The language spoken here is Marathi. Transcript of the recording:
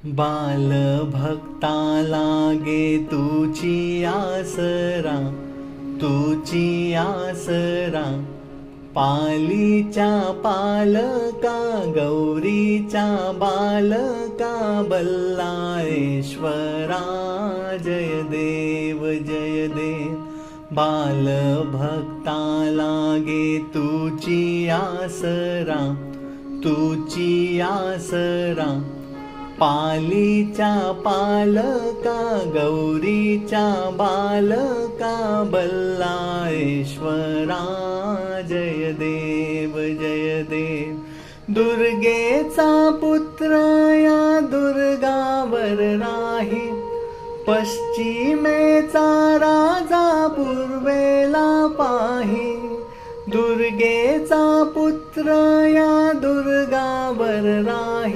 बाल भक्ता लागे तुची आसरा, तुची आसरा. पालीच्या पालका, गौरीच्या बालका, बल्लाळेश्वरा जय देव जय देव. बाल भक्ता लागे तुची आसरा, तुची आसरा. पालीच्या पालका, गौरीच्या बालका, बल्लाळेश्वरा जय देव जय देव. दुर्गेचा पुत्र या दुर्गावर राही, पश्चिमेचा राजा पूर्वेला पाही. दुर्गेचा पुत्र या दुर्गावर राही,